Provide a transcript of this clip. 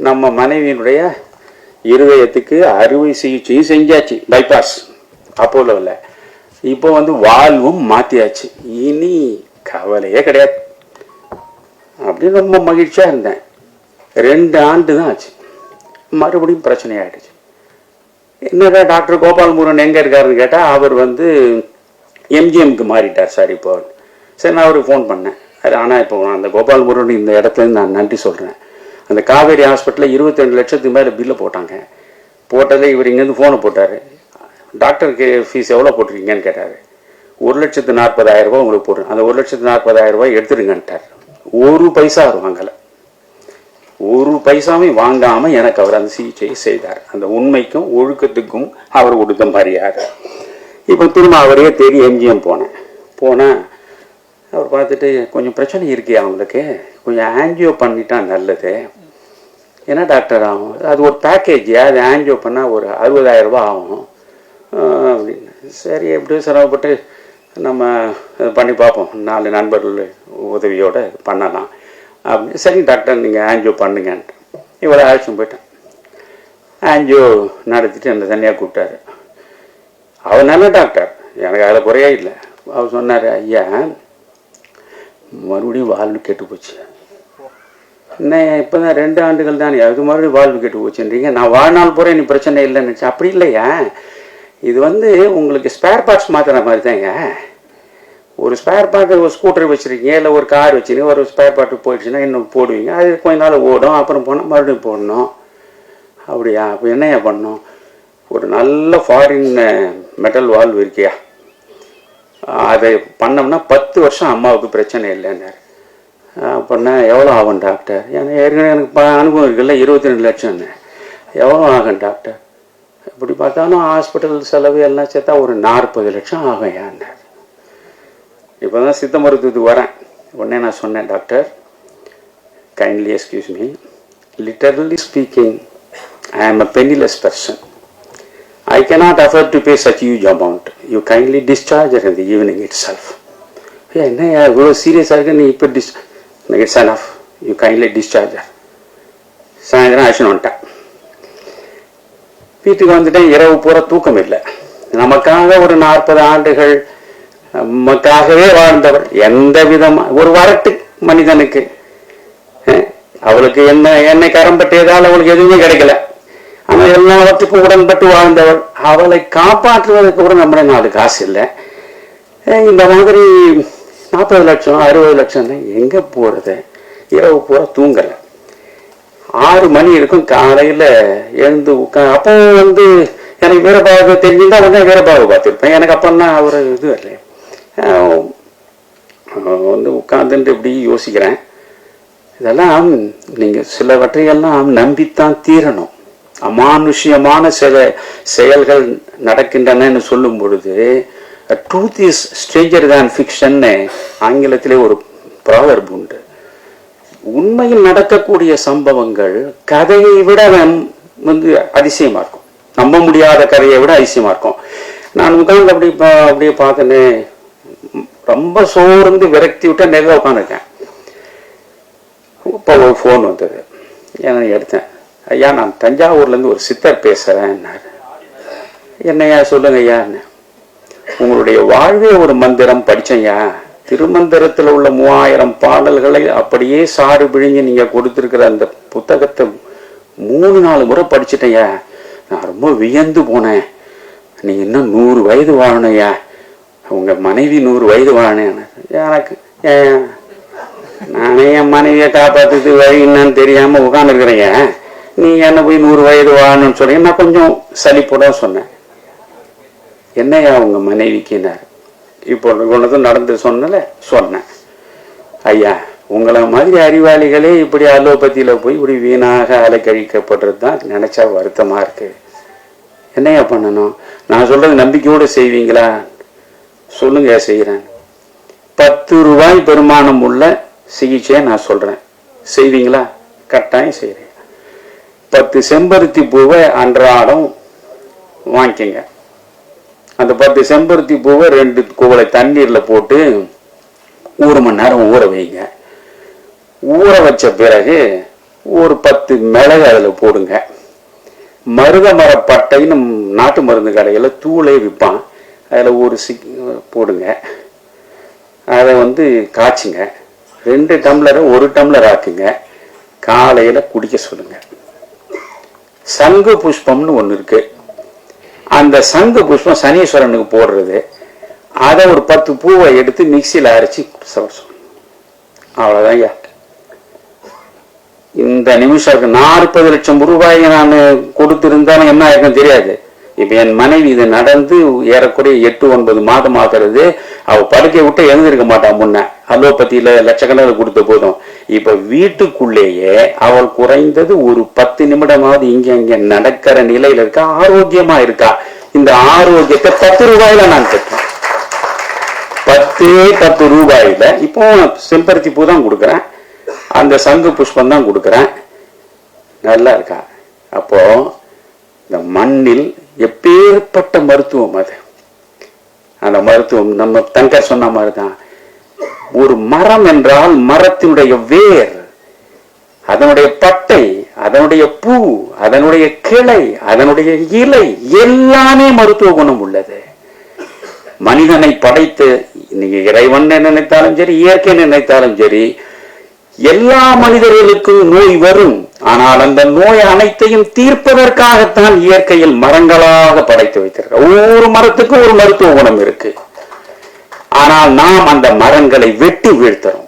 நம்ம மனைவியினுடைய இருதயத்துக்கு அறுவை சிகிச்சையும் செஞ்சாச்சு, பைபாஸ் அப்போலோவில். இப்போ வந்து வாழ்வும் மாற்றியாச்சு, இனி கவலையே கிடையாது அப்படின்னு ரொம்ப மகிழ்ச்சியாக இருந்தேன். 2 ஆண்டு தான் ஆச்சு, மறுபடியும் பிரச்சனையாயிடுச்சு. என்னடா டாக்டர் கோபால் முருகன் எங்கே இருக்காருன்னு கேட்டால் அவர் வந்து எம்ஜிஎம்க்கு மாறிட்டார் சார் இப்போ. சரி, நான் அவருக்கு ஃபோன் பண்ணேன். அது ஆனால் இப்போ அந்த கோபால் முருகன் இந்த இடத்துல நான் நன்றி சொல்கிறேன். அந்த காவேரி ஹாஸ்பிட்டலில் 22 லட்சத்துக்கு மேலே பில்லு போட்டாங்க. போட்டதில் இவர் இங்கேருந்து ஃபோனை போட்டார். டாக்டருக்கு ஃபீஸ் எவ்வளோ போட்டிருக்கீங்கன்னு கேட்டார். 1,40,000 ரூபா உங்களுக்கு போடுறேன், அந்த 1,40,000 ரூபாய் எடுத்துருங்கன்ட்டார். 1 பைசா அவர் வாங்கலை, 1 பைசாவும் வாங்காமல் எனக்கு அவர் அந்த சிகிச்சையை செய்தார். அந்த உண்மைக்கும் ஒழுக்கத்துக்கும் அவர் கொடுத்த மரியாதை. இப்போ திரும்ப அவரே தேடி எம்ஜிஎம் போனேன். அவர் பார்த்துட்டு கொஞ்சம் பிரச்சனை இருக்கே அவங்களுக்கு, கொஞ்சம் ஆன்ஜியோ பண்ணிட்டா நல்லது. என்ன டாக்டர் ஆகும்? அது ஒரு பேக்கேஜ், அது ஆன்ஜியோ பண்ணால் ஒரு 60,000 ரூபா ஆகும் அப்படின்னு. சரி, எப்படியும் சிரமப்பட்டு நம்ம பண்ணி பார்ப்போம், 4 நண்பர்கள் உதவியோடு பண்ணலாம் அப்படி. சரி டாக்டர், நீங்கள் ஆன்ஜியோ பண்ணுங்கன்ட்டு இவ்வளோ அழைச்சின்னு போயிட்டேன். ஆன்ஜியோ நடத்திட்டு அந்த தனியாக கூப்பிட்டாரு. அவர் நல்ல டாக்டர், எனக்கு அதில் குறையே இல்லை. அவர் சொன்னார், ஐயா மறுபடியும் வாழ்வு கெட்டு போச்சு. என்ன இப்போ தான் 2 ஆண்டுகள் தானே, அது மறுபடியும் வாழ்வு கெட்டு போச்சுன்றீங்க. நான் வாழ்நாள் பூரா நீ பிரச்சனை இல்லைன்னு நினச்சேன். அப்படி இல்லையா, இது வந்து உங்களுக்கு ஸ்பேர் பார்ட்ஸ் மாற்றுற மாதிரி தாங்க. ஒரு ஸ்பேர் பார்ட், ஒரு ஸ்கூட்டர் வச்சுருக்கீங்க, இல்லை ஒரு கார் வச்சுருக்கீங்க, ஒரு ஸ்பேர் பார்ட்டு போயிடுச்சுன்னா இன்னும் போடுவீங்க, அது கொஞ்ச நாள் ஓடும், அப்புறம் போனால் மறுபடியும் போடணும். அப்படியா? அப்போ என்னையா பண்ணணும்? ஒரு நல்ல ஃபாரின் மெட்டல் வால்வ் இருக்கியா, அதை பண்ணோம்னா 10 வருஷம் அம்மாவுக்கு பிரச்சனை இல்லைன்னாரு. அப்படின்னா எவ்வளோ ஆகும் டாக்டர்? ஏன்னா ஏற்கனவே எனக்கு அனுபவம் இருக்குல்ல, 22 லட்சம்னு. எவ்வளோ ஆகும் டாக்டர்? இப்படி பார்த்தாலும் ஹாஸ்பிட்டல் செலவு எல்லாம் சேர்த்தா ஒரு 40 லட்சம் ஆகும் ஏன்னார். இப்போ தான் சித்த மருத்துவத்துக்கு வரேன். உடனே நான் சொன்னேன், doctor kindly excuse me, literally speaking I ஆம் அ பெனிலெஸ் person. I cannot afford to pay such huge amount. You kindly discharge her in the evening itself. என்ன இவ்வளோ சீரியஸாக இருக்கு, நீ இப்போ it's enough. You kindly discharge her. சாயந்தரம் ஆக்ஷன் வந்துட்டேன். வீட்டுக்கு வந்துட்டேன். இரவு பூரா தூக்கம் இல்லை. நமக்காக ஒரு 40 ஆண்டுகள் நமக்காகவே வாழ்ந்தவர், எந்த விதமாக ஒரு வரட்டு மனிதனுக்கு, அவளுக்கு என்னை கரம்பட்டதால் அவளுக்கு எதுவுமே கிடைக்கல, ஆனால் எல்லாவற்றுக்கும் உடன்பட்டு வாழ்ந்தவள். அவளை காப்பாற்றுவதற்கு கூட நம்மளே 4 காசு இல்லை. இந்த மாதிரி 40 லட்சம் 60 லட்சம் எங்கே போகிறது? இரவு பூரா தூங்கலை. 6 மணி இருக்கும், காலையில் எழுந்து அப்போ வந்து எனக்கு வீரபாகு தெரிஞ்சுருந்தா உடனே வீரபாகு பார்த்துருப்பேன். எனக்கு அப்போல்லாம் அவர் இது வரல. வந்து உட்காந்துட்டு இப்படி யோசிக்கிறேன், இதெல்லாம் நீங்கள் சிலவற்றையெல்லாம் நம்பித்தான் தீரணும். அமானுஷ்யமான சில செயல்கள் நடக்கின்றன சொல்லும் பொழுது ட்ரூத் இஸ் ஸ்ட்ரேஞ்சர் தேன் ஃபிக்ஷன்னு ஆங்கிலத்திலே ஒரு ப்ராவர்ப் உண்டு. உண்மையில் நடக்கக்கூடிய சம்பவங்கள் கதையை விட வந்து அதிசயமா இருக்கும், நம்ப முடியாத கதையை விட அதிசயமா இருக்கும். நான் உட்கார்ந்து அப்படியே பார்த்தேன்னு ரொம்ப சோர்ந்து விரக்தி விட்டு நேரில் உட்காந்துருக்கேன். இப்போ ஒரு ஃபோன் வந்தது, ஏன்னா எடுத்தேன். ஐயா, நான் தஞ்சாவூர்லேருந்து ஒரு சித்தர் பேசுகிறேன்னாரு. என்னையா சொல்லுங்க ஐயான்னு. உங்களுடைய வாழ்வே ஒரு மந்திரம் படித்தேன்யா. திருமந்திரத்தில் உள்ள 3000 பாடல்களை அப்படியே சாறு பிழிஞ்சு நீங்கள் கொடுத்துருக்கிற அந்த புத்தகத்தை 3-4 முறை படிச்சுட்டேன்யா. நான் ரொம்ப வியந்து போனேன். நீ இன்னும் 100 வயது வாழணையா, உங்கள் மனைவி 100 வயது வாழனேன்னு. எனக்கு நானே என் மனைவியை காப்பாற்றுறது வழி என்னன்னு தெரியாமல் உட்காந்துருக்குறேங்க. நீங்கள் என்ன போய் 100 வயது வாழணும்னு சொன்னீங்க. நான் கொஞ்சம் சலிப்போட சொன்னேன். என்னையா உங்கள் மனைவிக்குன்னாரு. இப்போ ஒன்றுக்கும் நடந்து சொன்னேன். ஐயா, உங்களை மாதிரி அறிவாளிகளே இப்படி அலோபதியில் போய் இப்படி வீணாக அலைக்கழிக்கப்படுறது தான் நினச்சா வருத்தமாக இருக்குது. என்னையா பண்ணணும்? நான் சொல்கிறது நம்பிக்கையோடு செய்வீங்களா? சொல்லுங்க, செய்கிறேன். 10 ரூபாய் பெருமானம் உள்ள சிகிச்சையை நான் சொல்கிறேன், செய்வீங்களா? கட்டாயம் செய்கிறேன். 10 செம்பருத்தி பூவை அன்றாடம் வாங்கிக்கங்க. அந்த 10 செம்பருத்தி பூவை 2 குவளை தண்ணீரில் போட்டு 1 மணி நேரம் ஊற வைங்க. ஊற வச்ச பிறகு ஒரு 10 மிளகு அதுல போடுங்க. மருத மரப்பட்டைன்னு நாட்டு மருந்து கடையில தூளே விற்பான், அதில் ஒரு போடுங்க. அதை காய்ச்சுங்க. 2 டம்ளரை 1 டம்ளர் ஆக்குங்க. காலையில குடிக்க சொல்லுங்க. சங்கு புஷ்பம்னு ஒன்று இருக்கு. அந்த சங்கு புஷ்பம் சனீஸ்வரனுக்கு போடுறது. அதை ஒரு 10 பூவை எடுத்து மிக்சியில் அரைச்சி சொல்லணும். அவ்வளோதான் ஐயா. இந்த நிமிஷம் 40 லட்சம் ரூபாயை நான் கொடுத்திருந்தாலும் என்ன ஆயிருக்கும் தெரியாது. இப்ப என் மனைவி இது நடந்து ஏறக்குறைய 8-9 மாதம் ஆகிறது. அவ படுக்கை விட்டு எழுந்திருக்க மாட்டான். முன்ன அலோபதியில லட்சக்கணக்கில் கொடுத்த போதும் இப்ப வீட்டுக்குள்ளேயே அவள் குறைந்தது ஒரு 10 நிமிடமாவது இங்க நடக்கிற நிலையில இருக்கா, ஆரோக்கியமா இருக்கா. இந்த ஆரோக்கியத்தை 10 ரூபாயில நான் பெற்றேன். 10 ரூபாயில இப்போ செம்பருத்தி பூ தான் கொடுக்குறேன், அந்த சங்கு புஷ்பம் தான் கொடுக்குறேன். நல்லா இருக்கா? அப்போ இந்த மண்ணில் எப்பேற்பட்ட மருத்துவம் அது. அந்த மருத்துவம் நம்ம தங்கர் சொன்ன மாதிரிதான். ஒரு மரம் என்றால் மரத்தினுடைய வேர், அதனுடைய பட்டை, அதனுடைய பூ, அதனுடைய கிளை, அதனுடைய இலை எல்லாமே மருத்துவ குணம் உள்ளது. மனிதனை படைத்து நீங்க இறைவன் நினைத்தாலும் சரி, இயற்கை நினைத்தாலும் சரி, எல்லா மனிதர்களுக்கும் நோய் வரும். ஆனால் அந்த நோய் அனைத்தையும் தீர்ப்பதற்காகத்தான் இயற்கையில் மரங்களாக படைத்து வைத்திருக்க. ஒவ்வொரு மரத்துக்கும் ஒரு மருத்துவ குணம் இருக்கு. ஆனால் நாம் அந்த மரங்களை வெட்டி வீழ்த்துறோம்.